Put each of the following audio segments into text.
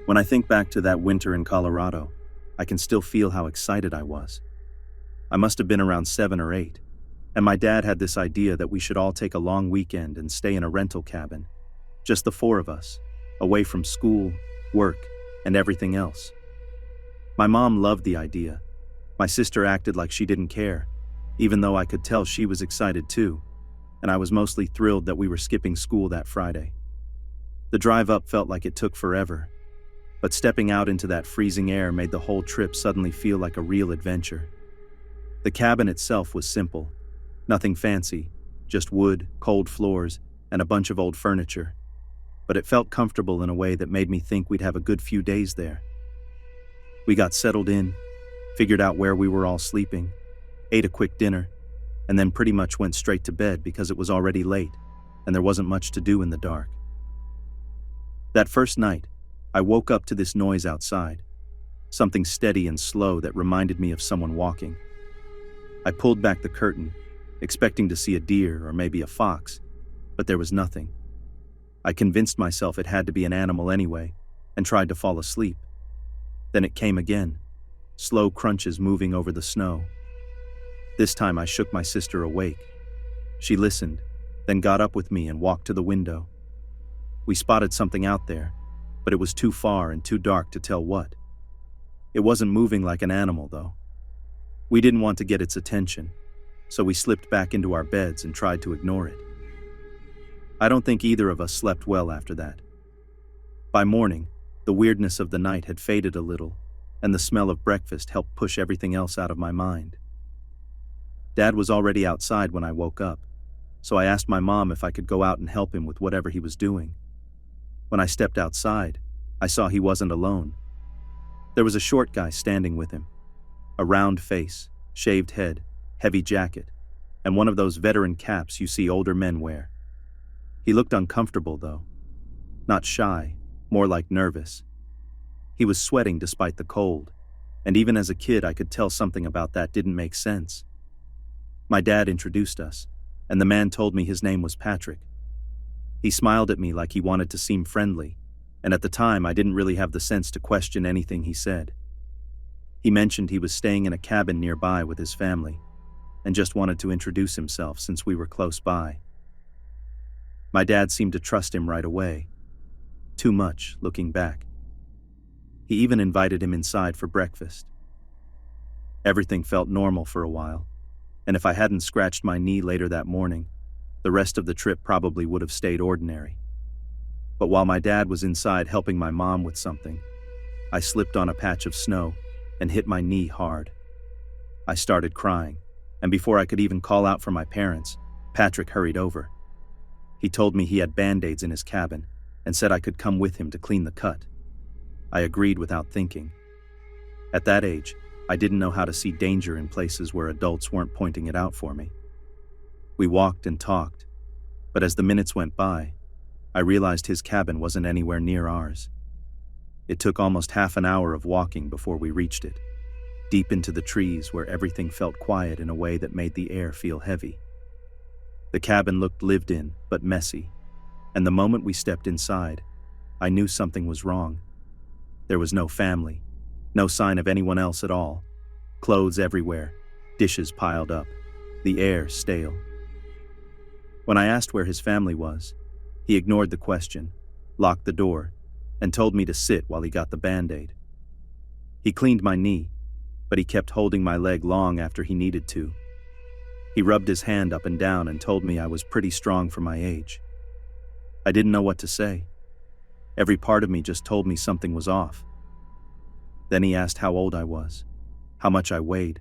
When I think back to that winter in Colorado, I can still feel how excited I was. I must have been around 7 or 8, and my dad had this idea that we should all take a long weekend and stay in a rental cabin, just the 4 of us, away from school, work, and everything else. My mom loved the idea. My sister acted like she didn't care, even though I could tell she was excited too, and I was mostly thrilled that we were skipping school that Friday. The drive up felt like it took forever, but stepping out into that freezing air made the whole trip suddenly feel like a real adventure. The cabin itself was simple, nothing fancy, just wood, cold floors, and a bunch of old furniture, but it felt comfortable in a way that made me think we'd have a good few days there. We got settled in, figured out where we were all sleeping, ate a quick dinner, and then pretty much went straight to bed because it was already late and there wasn't much to do in the dark. That first night, I woke up to this noise outside, something steady and slow that reminded me of someone walking. I pulled back the curtain, expecting to see a deer or maybe a fox, but there was nothing. I convinced myself it had to be an animal anyway, and tried to fall asleep. Then it came again, slow crunches moving over the snow. This time I shook my sister awake. She listened, then got up with me and walked to the window. We spotted something out there, but it was too far and too dark to tell what. It wasn't moving like an animal, though. We didn't want to get its attention, so we slipped back into our beds and tried to ignore it. I don't think either of us slept well after that. By morning, the weirdness of the night had faded a little, and the smell of breakfast helped push everything else out of my mind. Dad was already outside when I woke up, so I asked my mom if I could go out and help him with whatever he was doing. When I stepped outside, I saw he wasn't alone. There was a short guy standing with him. A round face, shaved head, heavy jacket, and one of those veteran caps you see older men wear. He looked uncomfortable, though. Not shy, more like nervous. He was sweating despite the cold, and even as a kid I could tell something about that didn't make sense. My dad introduced us, and the man told me his name was Patrick. He smiled at me like he wanted to seem friendly, and at the time I didn't really have the sense to question anything he said. He mentioned he was staying in a cabin nearby with his family, and just wanted to introduce himself since we were close by. My dad seemed to trust him right away. Too much, looking back. He even invited him inside for breakfast. Everything felt normal for a while, and if I hadn't scratched my knee later that morning, the rest of the trip probably would have stayed ordinary. But while my dad was inside helping my mom with something, I slipped on a patch of snow and hit my knee hard. I started crying, and before I could even call out for my parents, Patrick hurried over. He told me he had Band-Aids in his cabin and said I could come with him to clean the cut. I agreed without thinking. At that age, I didn't know how to see danger in places where adults weren't pointing it out for me. We walked and talked, but as the minutes went by, I realized his cabin wasn't anywhere near ours. It took almost half an hour of walking before we reached it, deep into the trees where everything felt quiet in a way that made the air feel heavy. The cabin looked lived in, but messy, and the moment we stepped inside, I knew something was wrong. There was no family, no sign of anyone else at all. Clothes everywhere, dishes piled up, the air stale. When I asked where his family was, he ignored the question, locked the door, and told me to sit while he got the Band-Aid. He cleaned my knee, but he kept holding my leg long after he needed to. He rubbed his hand up and down and told me I was pretty strong for my age. I didn't know what to say. Every part of me just told me something was off. Then he asked how old I was, how much I weighed,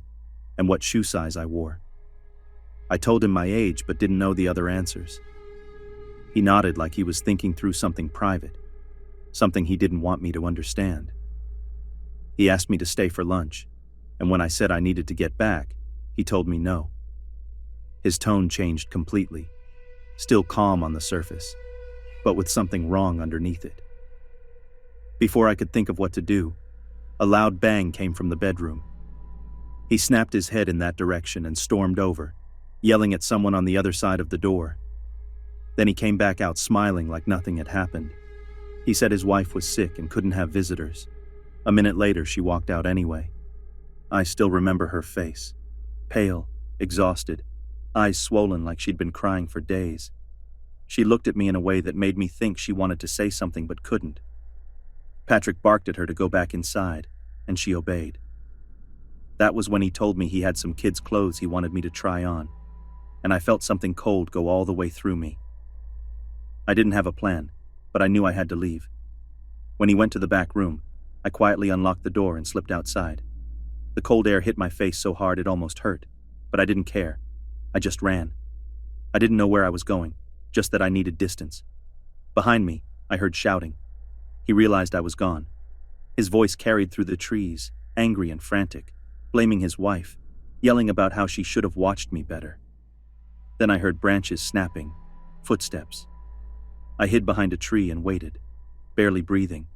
and what shoe size I wore. I told him my age but didn't know the other answers. He nodded like he was thinking through something private, something he didn't want me to understand. He asked me to stay for lunch, and when I said I needed to get back, he told me no. His tone changed completely, still calm on the surface, but with something wrong underneath it. Before I could think of what to do, a loud bang came from the bedroom. He snapped his head in that direction and stormed over, yelling at someone on the other side of the door. Then he came back out smiling like nothing had happened. He said his wife was sick and couldn't have visitors. A minute later, she walked out anyway. I still remember her face. Pale, exhausted, eyes swollen like she'd been crying for days. She looked at me in a way that made me think she wanted to say something but couldn't. Patrick barked at her to go back inside, and she obeyed. That was when he told me he had some kids' clothes he wanted me to try on, and I felt something cold go all the way through me. I didn't have a plan, but I knew I had to leave. When he went to the back room, I quietly unlocked the door and slipped outside. The cold air hit my face so hard it almost hurt, but I didn't care. I just ran. I didn't know where I was going, just that I needed distance. Behind me, I heard shouting. He realized I was gone. His voice carried through the trees, angry and frantic, blaming his wife, yelling about how she should have watched me better. Then I heard branches snapping, footsteps. I hid behind a tree and waited, barely breathing.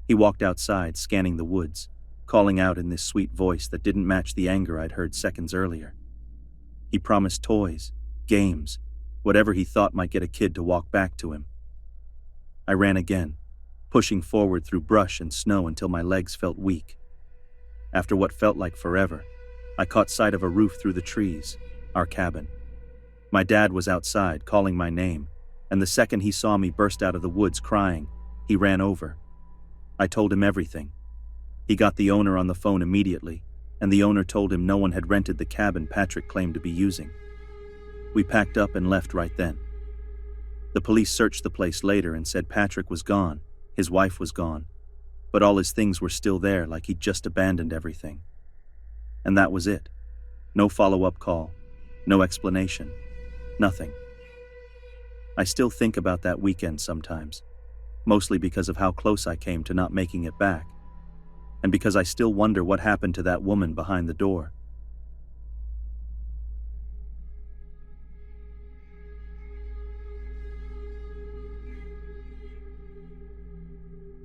He walked outside, scanning the woods, calling out in this sweet voice that didn't match the anger I'd heard seconds earlier. He promised toys, games, whatever he thought might get a kid to walk back to him. I ran again, pushing forward through brush and snow until my legs felt weak. After what felt like forever, I caught sight of a roof through the trees, our cabin. My dad was outside, calling my name, and the second he saw me burst out of the woods crying, he ran over. I told him everything. He got the owner on the phone immediately, and the owner told him no one had rented the cabin Patrick claimed to be using. We packed up and left right then. The police searched the place later and said Patrick was gone, his wife was gone, but all his things were still there like he'd just abandoned everything. And that was it. No follow-up call, no explanation, nothing. I still think about that weekend sometimes, mostly because of how close I came to not making it back, and because I still wonder what happened to that woman behind the door.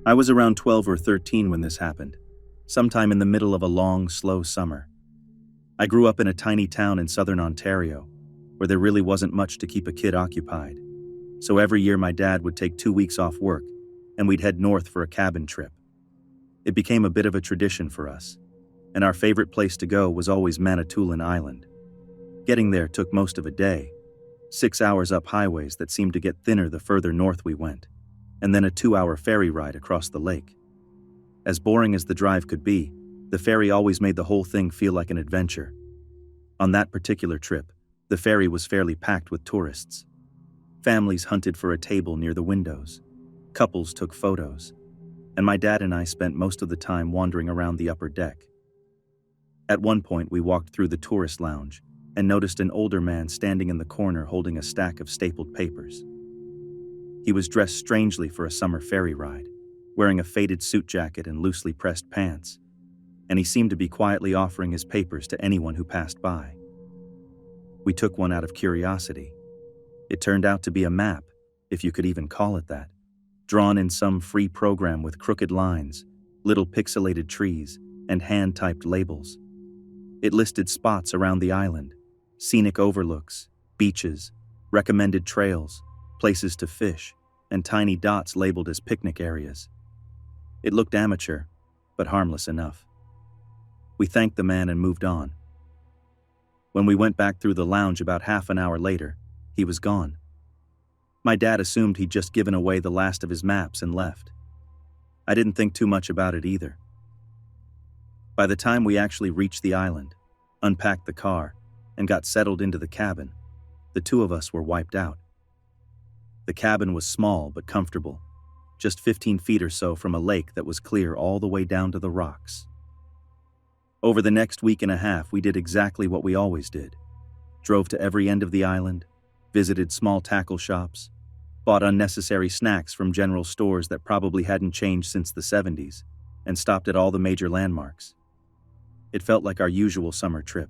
I was around 12 or 13 when this happened, sometime in the middle of a long, slow summer. I grew up in a tiny town in southern Ontario, where there really wasn't much to keep a kid occupied. So every year my dad would take 2 weeks off work, and we'd head north for a cabin trip. It became a bit of a tradition for us, and our favorite place to go was always Manitoulin Island. Getting there took most of a day, 6 hours up highways that seemed to get thinner the further north we went, and then a 2-hour ferry ride across the lake. As boring as the drive could be, the ferry always made the whole thing feel like an adventure. On that particular trip, the ferry was fairly packed with tourists. Families hunted for a table near the windows. Couples took photos. And my dad and I spent most of the time wandering around the upper deck. At one point, we walked through the tourist lounge and noticed an older man standing in the corner holding a stack of stapled papers. He was dressed strangely for a summer ferry ride, wearing a faded suit jacket and loosely pressed pants, and he seemed to be quietly offering his papers to anyone who passed by. We took one out of curiosity. It turned out to be a map, if you could even call it that, drawn in some free program with crooked lines, little pixelated trees, and hand-typed labels. It listed spots around the island, scenic overlooks, beaches, recommended trails, places to fish, and tiny dots labeled as picnic areas. It looked amateur, but harmless enough. We thanked the man and moved on. When we went back through the lounge about half an hour later, he was gone. My dad assumed he'd just given away the last of his maps and left. I didn't think too much about it either. By the time we actually reached the island, unpacked the car, and got settled into the cabin, the two of us were wiped out. The cabin was small but comfortable, just 15 feet or so from a lake that was clear all the way down to the rocks. Over the next week and a half, we did exactly what we always did. Drove to every end of the island, visited small tackle shops, bought unnecessary snacks from general stores that probably hadn't changed since the 70s, and stopped at all the major landmarks. It felt like our usual summer trip.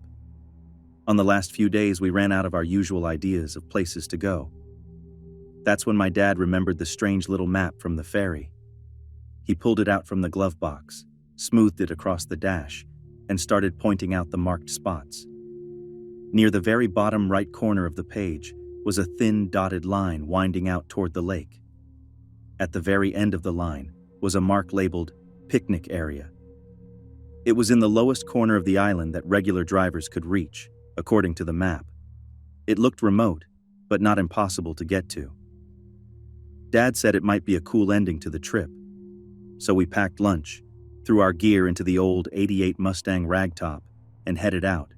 On the last few days, we ran out of our usual ideas of places to go. That's when my dad remembered the strange little map from the ferry. He pulled it out from the glove box, smoothed it across the dash, and started pointing out the marked spots. Near the very bottom right corner of the page was a thin dotted line winding out toward the lake. At the very end of the line was a mark labeled picnic area. It was in the lowest corner of the island that regular drivers could reach, according to the map. It looked remote, but not impossible to get to. Dad said it might be a cool ending to the trip, so we packed lunch, threw our gear into the old '88 Mustang ragtop, and headed out.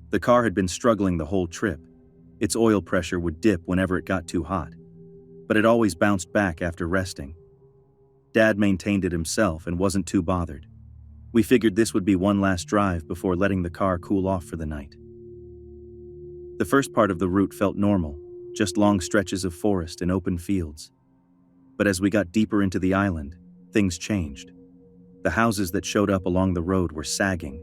The car had been struggling the whole trip. Its oil pressure would dip whenever it got too hot, but it always bounced back after resting. Dad maintained it himself and wasn't too bothered. We figured this would be one last drive before letting the car cool off for the night. The first part of the route felt normal, just long stretches of forest and open fields. But as we got deeper into the island, things changed. The houses that showed up along the road were sagging,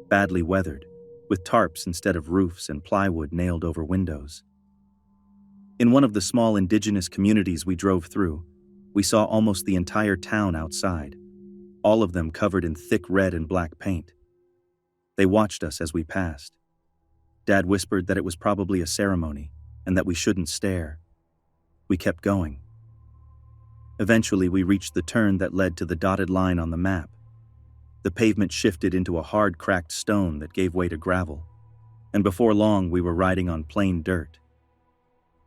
badly weathered, with tarps instead of roofs and plywood nailed over windows. In one of the small indigenous communities we drove through, we saw almost the entire town outside, all of them covered in thick red and black paint. They watched us as we passed. Dad whispered that it was probably a ceremony and that we shouldn't stare. We kept going. Eventually, we reached the turn that led to the dotted line on the map. The pavement shifted into a hard, cracked stone that gave way to gravel, and before long we were riding on plain dirt.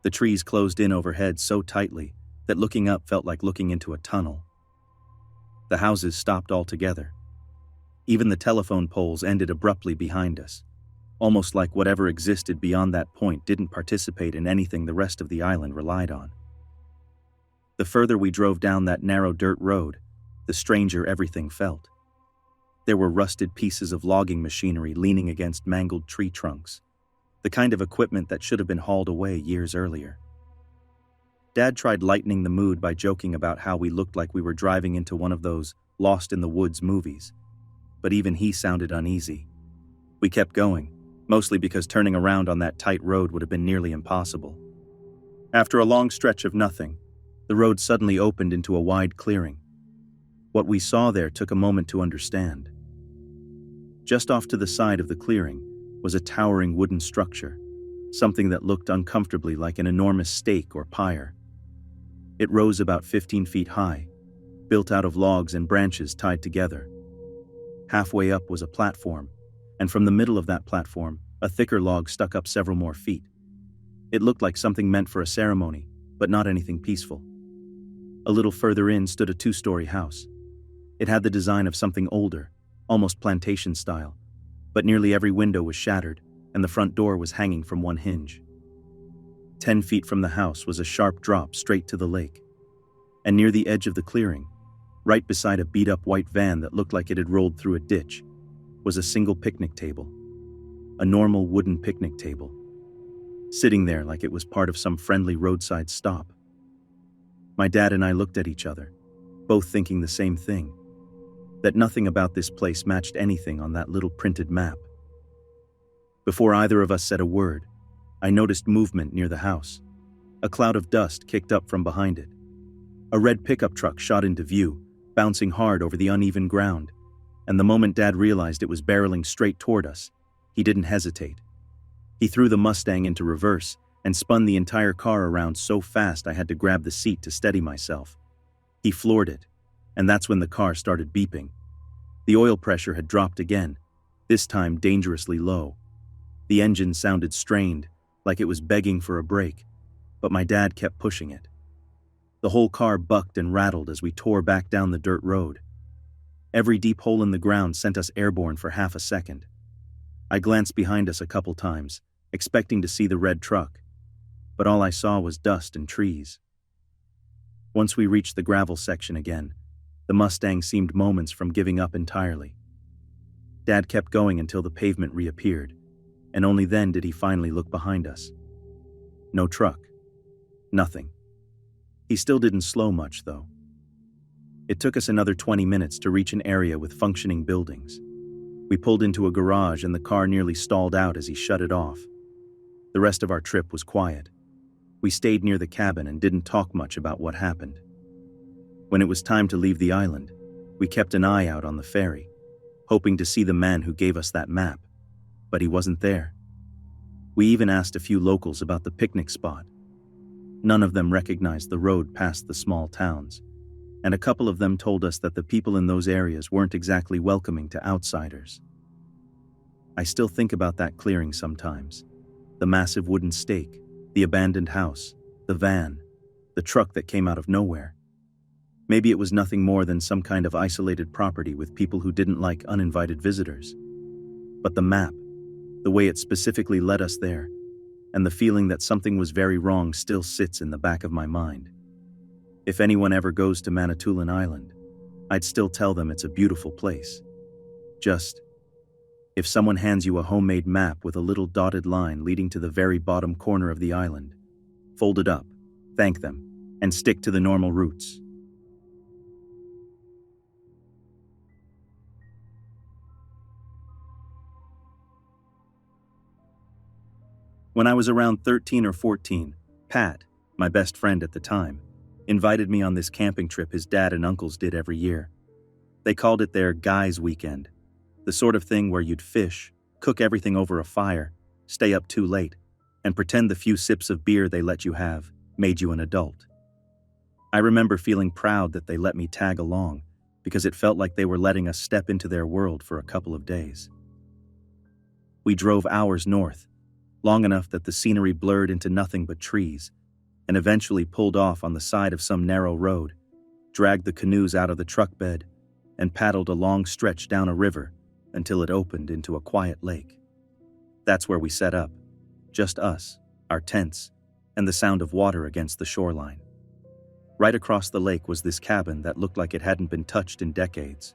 The trees closed in overhead so tightly that looking up felt like looking into a tunnel. The houses stopped altogether. Even the telephone poles ended abruptly behind us, almost like whatever existed beyond that point didn't participate in anything the rest of the island relied on. The further we drove down that narrow dirt road, the stranger everything felt. There were rusted pieces of logging machinery leaning against mangled tree trunks, the kind of equipment that should have been hauled away years earlier. Dad tried lightening the mood by joking about how we looked like we were driving into one of those Lost in the Woods movies, but even he sounded uneasy. We kept going, mostly because turning around on that tight road would have been nearly impossible. After a long stretch of nothing, the road suddenly opened into a wide clearing. What we saw there took a moment to understand. Just off to the side of the clearing was a towering wooden structure, something that looked uncomfortably like an enormous stake or pyre. It rose about 15 feet high, built out of logs and branches tied together. Halfway up was a platform, and from the middle of that platform, a thicker log stuck up several more feet. It looked like something meant for a ceremony, but not anything peaceful. A little further in stood a 2-story house. It had the design of something older, almost plantation style, but nearly every window was shattered, and the front door was hanging from one hinge. 10 feet from the house was a sharp drop straight to the lake, and near the edge of the clearing, right beside a beat-up white van that looked like it had rolled through a ditch, was a single picnic table, a normal wooden picnic table, sitting there like it was part of some friendly roadside stop. My dad and I looked at each other, both thinking the same thing, that nothing about this place matched anything on that little printed map. Before either of us said a word, I noticed movement near the house. A cloud of dust kicked up from behind it. A red pickup truck shot into view, bouncing hard over the uneven ground, and the moment Dad realized it was barreling straight toward us, he didn't hesitate. He threw the Mustang into reverse and spun the entire car around so fast I had to grab the seat to steady myself. He floored it, and that's when the car started beeping. The oil pressure had dropped again, this time dangerously low. The engine sounded strained, like it was begging for a break, but my dad kept pushing it. The whole car bucked and rattled as we tore back down the dirt road. Every deep hole in the ground sent us airborne for half a second. I glanced behind us a couple times, expecting to see the red truck, but all I saw was dust and trees. Once we reached the gravel section again, the Mustang seemed moments from giving up entirely. Dad kept going until the pavement reappeared, and only then did he finally look behind us. No truck. Nothing. He still didn't slow much, though. It took us another 20 minutes to reach an area with functioning buildings. We pulled into a garage and the car nearly stalled out as he shut it off. The rest of our trip was quiet. We stayed near the cabin and didn't talk much about what happened. When it was time to leave the island, we kept an eye out on the ferry, hoping to see the man who gave us that map, but he wasn't there. We even asked a few locals about the picnic spot. None of them recognized the road past the small towns, and a couple of them told us that the people in those areas weren't exactly welcoming to outsiders. I still think about that clearing sometimes. The massive wooden stake, the abandoned house, the van, the truck that came out of nowhere. Maybe it was nothing more than some kind of isolated property with people who didn't like uninvited visitors. But the map, the way it specifically led us there, and the feeling that something was very wrong still sits in the back of my mind. If anyone ever goes to Manitoulin Island, I'd still tell them it's a beautiful place. Just, if someone hands you a homemade map with a little dotted line leading to the very bottom corner of the island, fold it up, thank them, and stick to the normal routes. When I was around 13 or 14, Pat, my best friend at the time, invited me on this camping trip his dad and uncles did every year. They called it their guys' weekend, the sort of thing where you'd fish, cook everything over a fire, stay up too late, and pretend the few sips of beer they let you have made you an adult. I remember feeling proud that they let me tag along because it felt like they were letting us step into their world for a couple of days. We drove hours north, long enough that the scenery blurred into nothing but trees, and eventually pulled off on the side of some narrow road, dragged the canoes out of the truck bed, and paddled a long stretch down a river until it opened into a quiet lake. That's where we set up, just us, our tents, and the sound of water against the shoreline. Right across the lake was this cabin that looked like it hadn't been touched in decades.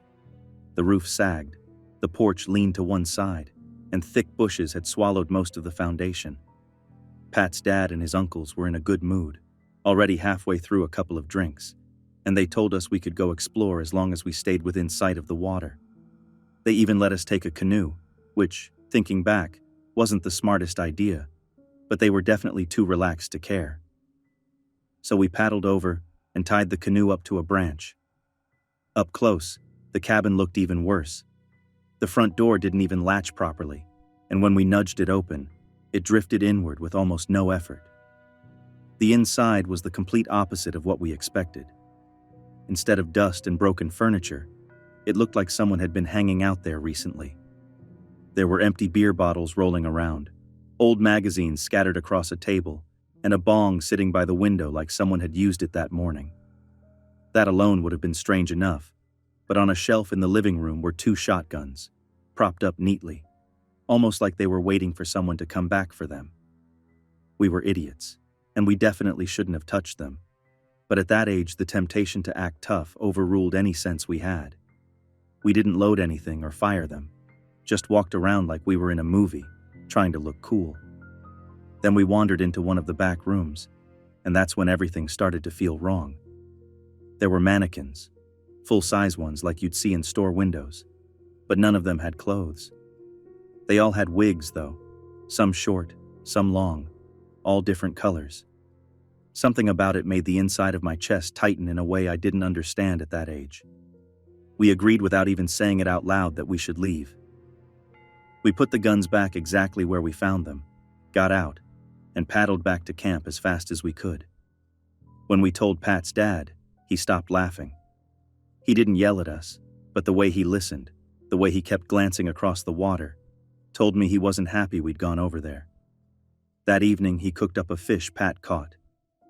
The roof sagged, the porch leaned to one side, and thick bushes had swallowed most of the foundation. Pat's dad and his uncles were in a good mood, already halfway through a couple of drinks, and they told us we could go explore as long as we stayed within sight of the water. They even let us take a canoe, which, thinking back, wasn't the smartest idea, but they were definitely too relaxed to care. So we paddled over and tied the canoe up to a branch. Up close, the cabin looked even worse. The front door didn't even latch properly, and when we nudged it open, it drifted inward with almost no effort. The inside was the complete opposite of what we expected. Instead of dust and broken furniture, it looked like someone had been hanging out there recently. There were empty beer bottles rolling around, old magazines scattered across a table, and a bong sitting by the window like someone had used it that morning. That alone would have been strange enough, but on a shelf in the living room were 2 shotguns, propped up neatly, almost like they were waiting for someone to come back for them. We were idiots, and we definitely shouldn't have touched them, but at that age the temptation to act tough overruled any sense we had. We didn't load anything or fire them, just walked around like we were in a movie, trying to look cool. Then we wandered into one of the back rooms, and that's when everything started to feel wrong. There were mannequins, full-size ones like you'd see in store windows, but none of them had clothes. They all had wigs, though, some short, some long, all different colors. Something about it made the inside of my chest tighten in a way I didn't understand at that age. We agreed without even saying it out loud that we should leave. We put the guns back exactly where we found them, got out, and paddled back to camp as fast as we could. When we told Pat's dad, he stopped laughing. He didn't yell at us, but the way he listened, the way he kept glancing across the water, told me he wasn't happy we'd gone over there. That evening he cooked up a fish Pat caught,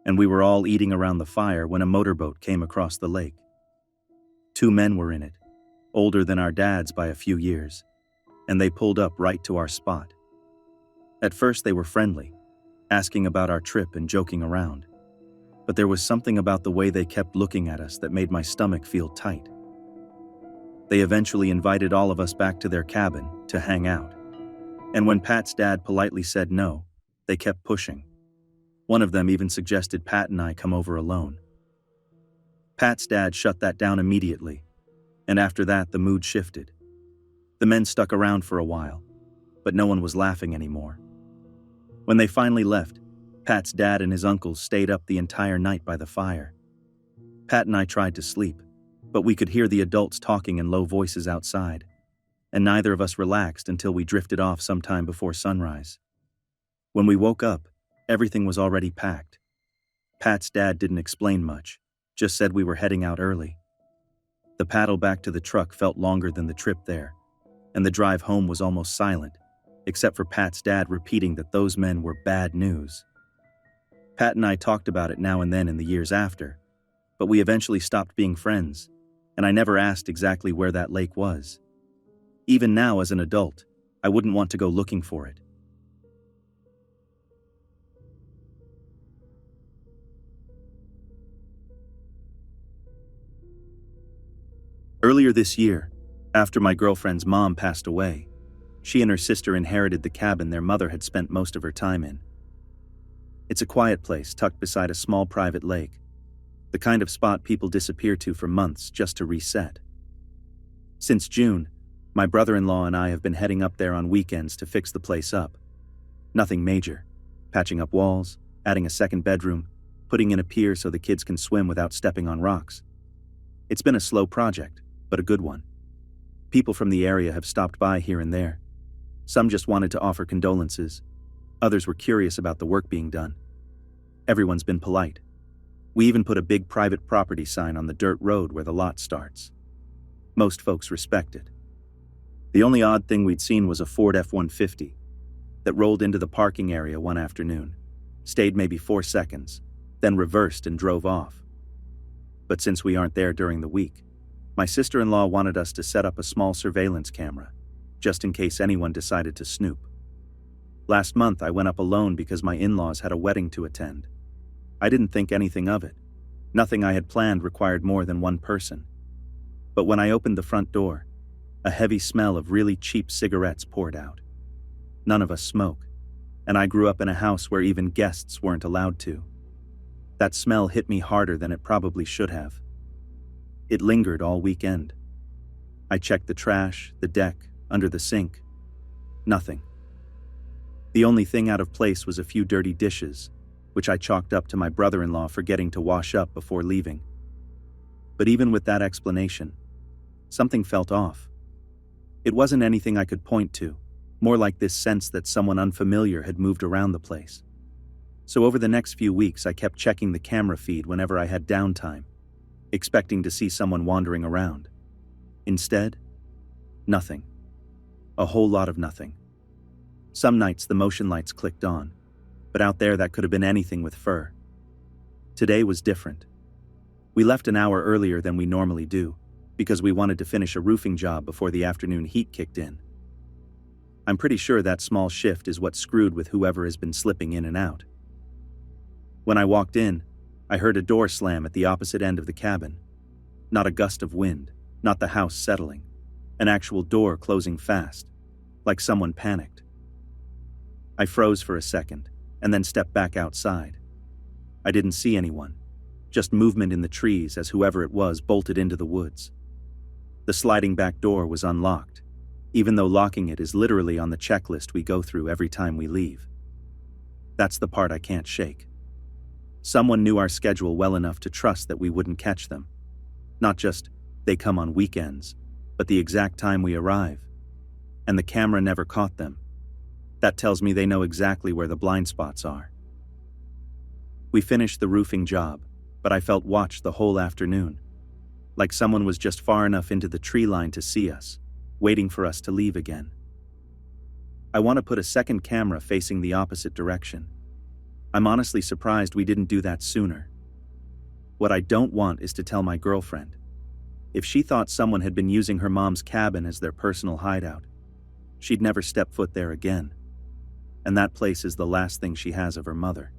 and we were all eating around the fire when a motorboat came across the lake. 2 men were in it, older than our dads by a few years, and they pulled up right to our spot. At first they were friendly, asking about our trip and joking around, but there was something about the way they kept looking at us that made my stomach feel tight. They eventually invited all of us back to their cabin to hang out, and when Pat's dad politely said no, they kept pushing. One of them even suggested Pat and I come over alone. Pat's dad shut that down immediately, and after that the mood shifted. The men stuck around for a while, but no one was laughing anymore. When they finally left, Pat's dad and his uncles stayed up the entire night by the fire. Pat and I tried to sleep, but we could hear the adults talking in low voices outside, and neither of us relaxed until we drifted off sometime before sunrise. When we woke up, everything was already packed. Pat's dad didn't explain much, just said we were heading out early. The paddle back to the truck felt longer than the trip there, and the drive home was almost silent, except for Pat's dad repeating that those men were bad news. Pat and I talked about it now and then in the years after, but we eventually stopped being friends, and I never asked exactly where that lake was. Even now as an adult, I wouldn't want to go looking for it. Earlier this year, after my girlfriend's mom passed away, she and her sister inherited the cabin their mother had spent most of her time in. It's a quiet place tucked beside a small private lake, the kind of spot people disappear to for months just to reset. Since June, my brother-in-law and I have been heading up there on weekends to fix the place up. Nothing major, patching up walls, adding a second bedroom, putting in a pier so the kids can swim without stepping on rocks. It's been a slow project, but a good one. People from the area have stopped by here and there. Some just wanted to offer condolences. Others were curious about the work being done. Everyone's been polite. We even put a big private property sign on the dirt road where the lot starts. Most folks respect it. The only odd thing we'd seen was a Ford F-150 that rolled into the parking area one afternoon, stayed maybe 4 seconds, then reversed and drove off. But since we aren't there during the week, my sister-in-law wanted us to set up a small surveillance camera, just in case anyone decided to snoop. Last month I went up alone because my in-laws had a wedding to attend. I didn't think anything of it. Nothing I had planned required more than one person. But when I opened the front door, a heavy smell of really cheap cigarettes poured out. None of us smoke, and I grew up in a house where even guests weren't allowed to. That smell hit me harder than it probably should have. It lingered all weekend. I checked the trash, the deck, under the sink. Nothing. The only thing out of place was a few dirty dishes, which I chalked up to my brother-in-law forgetting to wash up before leaving. But even with that explanation, something felt off. It wasn't anything I could point to, more like this sense that someone unfamiliar had moved around the place. So over the next few weeks I kept checking the camera feed whenever I had downtime, expecting to see someone wandering around. Instead, nothing. A whole lot of nothing. Some nights the motion lights clicked on, but out there that could have been anything with fur. Today was different. We left an hour earlier than we normally do, because we wanted to finish a roofing job before the afternoon heat kicked in. I'm pretty sure that small shift is what screwed with whoever has been slipping in and out. When I walked in, I heard a door slam at the opposite end of the cabin. Not a gust of wind, not the house settling. An actual door closing fast, like someone panicked. I froze for a second, and then stepped back outside. I didn't see anyone, just movement in the trees as whoever it was bolted into the woods. The sliding back door was unlocked, even though locking it is literally on the checklist we go through every time we leave. That's the part I can't shake. Someone knew our schedule well enough to trust that we wouldn't catch them. Not just, they come on weekends, but the exact time we arrive. And the camera never caught them. That tells me they know exactly where the blind spots are. We finished the roofing job, but I felt watched the whole afternoon. Like someone was just far enough into the tree line to see us, waiting for us to leave again. I want to put a second camera facing the opposite direction. I'm honestly surprised we didn't do that sooner. What I don't want is to tell my girlfriend. If she thought someone had been using her mom's cabin as their personal hideout, she'd never step foot there again. And that place is the last thing she has of her mother.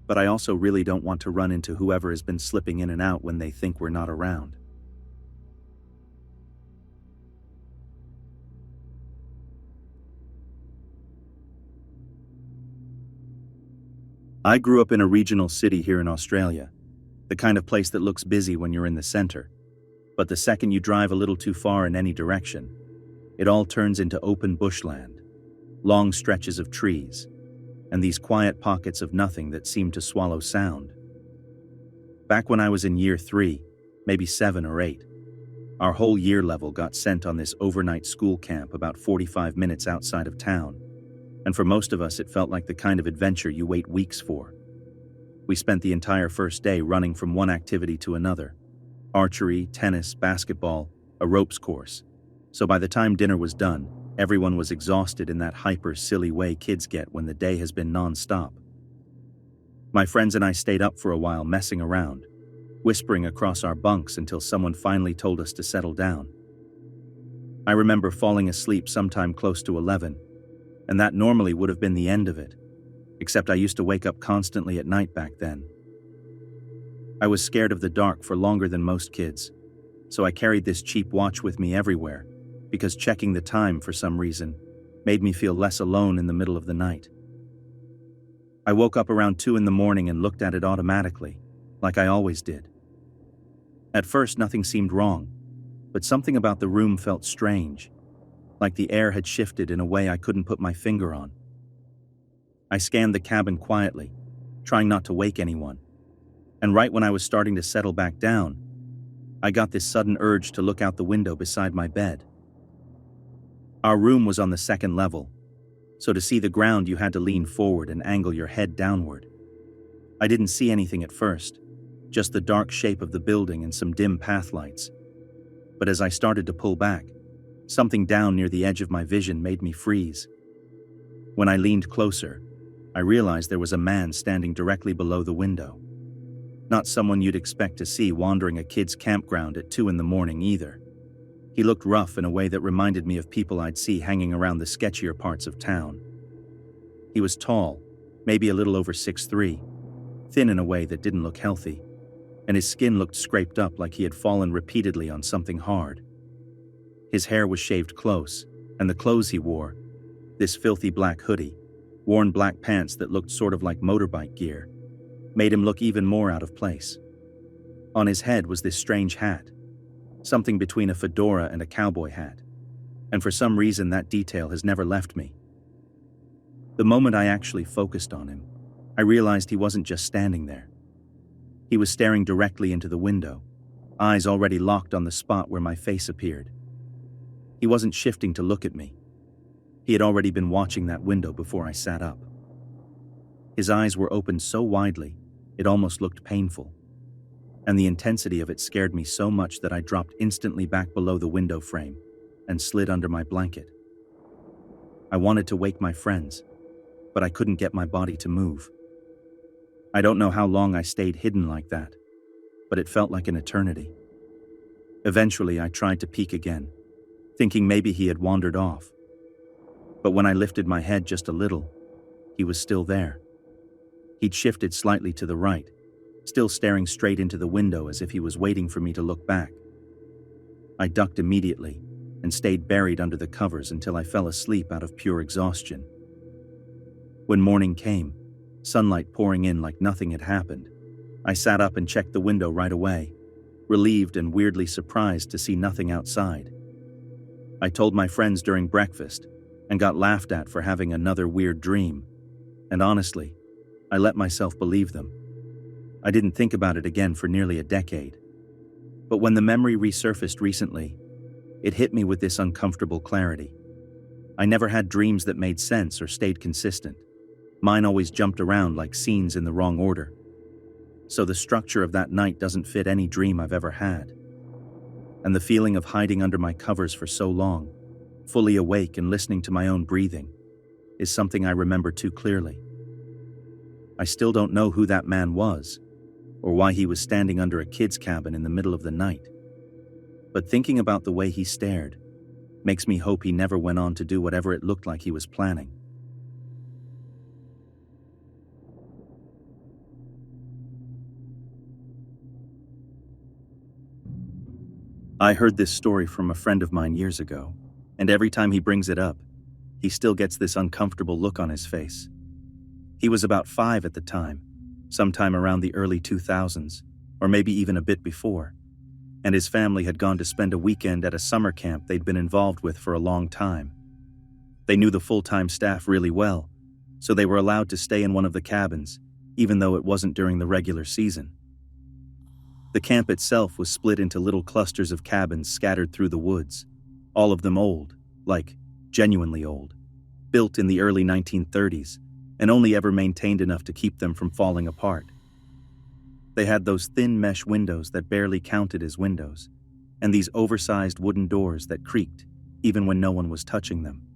But I also really don't want to run into whoever has been slipping in and out when they think we're not around. I grew up in a regional city here in Australia, the kind of place that looks busy when you're in the center. But the second you drive a little too far in any direction, it all turns into open bushland, long stretches of trees, and these quiet pockets of nothing that seem to swallow sound. Back when I was in year 3, maybe 7 or 8, our whole year level got sent on this overnight school camp about 45 minutes outside of town, and for most of us it felt like the kind of adventure you wait weeks for. We spent the entire first day running from one activity to another: archery, tennis, basketball, a ropes course. So by the time dinner was done, everyone was exhausted in that hyper-silly way kids get when the day has been non-stop. My friends and I stayed up for a while messing around, whispering across our bunks until someone finally told us to settle down. I remember falling asleep sometime close to 11, and that normally would have been the end of it, except I used to wake up constantly at night back then. I was scared of the dark for longer than most kids, so I carried this cheap watch with me everywhere, because checking the time for some reason made me feel less alone in the middle of the night. I woke up around 2 in the morning and looked at it automatically, like I always did. At first, nothing seemed wrong, but something about the room felt strange, like the air had shifted in a way I couldn't put my finger on. I scanned the cabin quietly, trying not to wake anyone, and right when I was starting to settle back down, I got this sudden urge to look out the window beside my bed. Our room was on the second level, so to see the ground you had to lean forward and angle your head downward. I didn't see anything at first, just the dark shape of the building and some dim path lights. But as I started to pull back, something down near the edge of my vision made me freeze. When I leaned closer, I realized there was a man standing directly below the window. Not someone you'd expect to see wandering a kid's campground at 2 in the morning either. He looked rough in a way that reminded me of people I'd see hanging around the sketchier parts of town. He was tall, maybe a little over 6'3", thin in a way that didn't look healthy, and his skin looked scraped up like he had fallen repeatedly on something hard. His hair was shaved close, and the clothes he wore, this filthy black hoodie, worn black pants that looked sort of like motorbike gear, made him look even more out of place. On his head was this strange hat, something between a fedora and a cowboy hat, and for some reason that detail has never left me. The moment I actually focused on him, I realized he wasn't just standing there. He was staring directly into the window, eyes already locked on the spot where my face appeared. He wasn't shifting to look at me. He had already been watching that window before I sat up. His eyes were opened so widely, it almost looked painful, and the intensity of it scared me so much that I dropped instantly back below the window frame and slid under my blanket. I wanted to wake my friends, but I couldn't get my body to move. I don't know how long I stayed hidden like that, but it felt like an eternity. Eventually, I tried to peek again, thinking maybe he had wandered off. But when I lifted my head just a little, he was still there. He'd shifted slightly to the right, still staring straight into the window as if he was waiting for me to look back. I ducked immediately and stayed buried under the covers until I fell asleep out of pure exhaustion. When morning came, sunlight pouring in like nothing had happened, I sat up and checked the window right away, relieved and weirdly surprised to see nothing outside. I told my friends during breakfast and got laughed at for having another weird dream, and honestly, I let myself believe them. I didn't think about it again for nearly a decade. But when the memory resurfaced recently, it hit me with this uncomfortable clarity. I never had dreams that made sense or stayed consistent. Mine always jumped around like scenes in the wrong order. So the structure of that night doesn't fit any dream I've ever had. And the feeling of hiding under my covers for so long, fully awake and listening to my own breathing, is something I remember too clearly. I still don't know who that man was, or why he was standing under a kid's cabin in the middle of the night. But thinking about the way he stared makes me hope he never went on to do whatever it looked like he was planning. I heard this story from a friend of mine years ago, and every time he brings it up, he still gets this uncomfortable look on his face. He was about 5 at the time, sometime around the early 2000s, or maybe even a bit before, and his family had gone to spend a weekend at a summer camp they'd been involved with for a long time. They knew the full-time staff really well, so they were allowed to stay in one of the cabins, even though it wasn't during the regular season. The camp itself was split into little clusters of cabins scattered through the woods, all of them old, like genuinely old, built in the early 1930s, and only ever maintained enough to keep them from falling apart. They had those thin mesh windows that barely counted as windows, and these oversized wooden doors that creaked even when no one was touching them.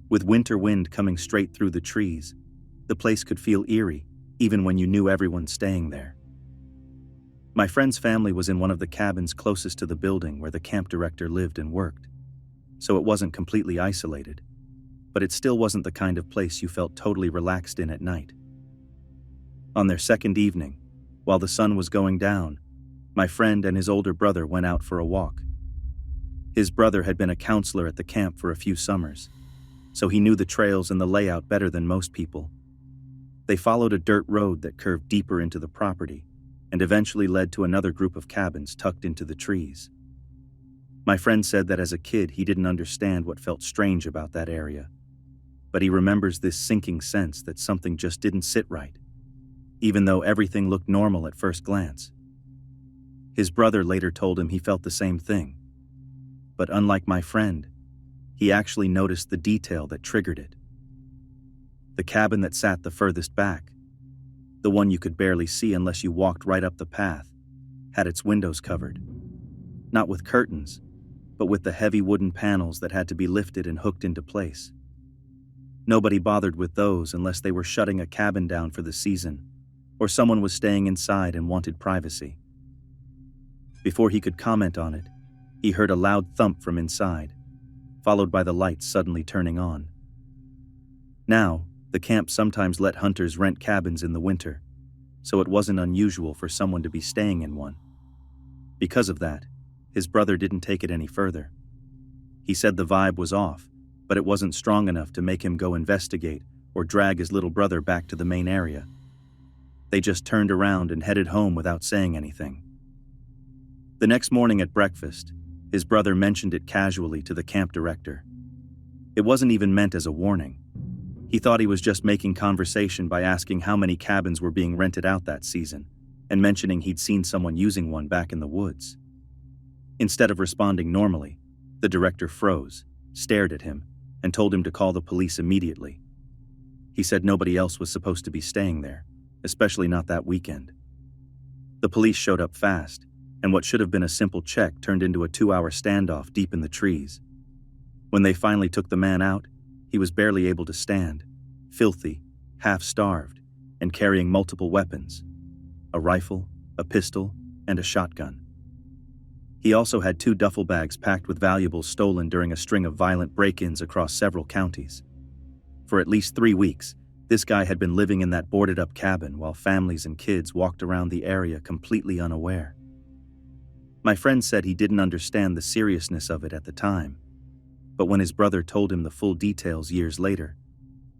With winter wind coming straight through the trees, the place could feel eerie even when you knew everyone staying there. My friend's family was in one of the cabins closest to the building where the camp director lived and worked, so it wasn't completely isolated, but it still wasn't the kind of place you felt totally relaxed in at night. On their second evening, while the sun was going down, my friend and his older brother went out for a walk. His brother had been a counselor at the camp for a few summers, so he knew the trails and the layout better than most people. They followed a dirt road that curved deeper into the property and eventually led to another group of cabins tucked into the trees. My friend said that as a kid he didn't understand what felt strange about that area, but he remembers this sinking sense that something just didn't sit right, even though everything looked normal at first glance. His brother later told him he felt the same thing, but unlike my friend, he actually noticed the detail that triggered it. The cabin that sat the furthest back, the one you could barely see unless you walked right up the path, had its windows covered, not with curtains, but with the heavy wooden panels that had to be lifted and hooked into place. Nobody bothered with those unless they were shutting a cabin down for the season, or someone was staying inside and wanted privacy. Before he could comment on it, he heard a loud thump from inside, followed by the lights suddenly turning on. Now, the camp sometimes let hunters rent cabins in the winter, so it wasn't unusual for someone to be staying in one. Because of that, his brother didn't take it any further. He said the vibe was off, but it wasn't strong enough to make him go investigate or drag his little brother back to the main area. They just turned around and headed home without saying anything. The next morning at breakfast, his brother mentioned it casually to the camp director. It wasn't even meant as a warning. He thought he was just making conversation by asking how many cabins were being rented out that season, and mentioning he'd seen someone using one back in the woods. Instead of responding normally, the director froze, stared at him, and told him to call the police immediately. He said nobody else was supposed to be staying there, especially not that weekend. The police showed up fast, and what should have been a simple check turned into a 2-hour standoff deep in the trees. When they finally took the man out, he was barely able to stand, filthy, half-starved, and carrying multiple weapons: a rifle, a pistol, and a shotgun. He also had 2 duffel bags packed with valuables stolen during a string of violent break-ins across several counties. For at least 3 weeks, this guy had been living in that boarded-up cabin while families and kids walked around the area completely unaware. My friend said he didn't understand the seriousness of it at the time, but when his brother told him the full details years later,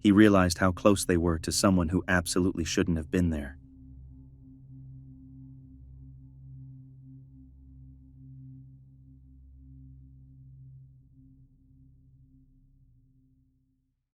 he realized how close they were to someone who absolutely shouldn't have been there.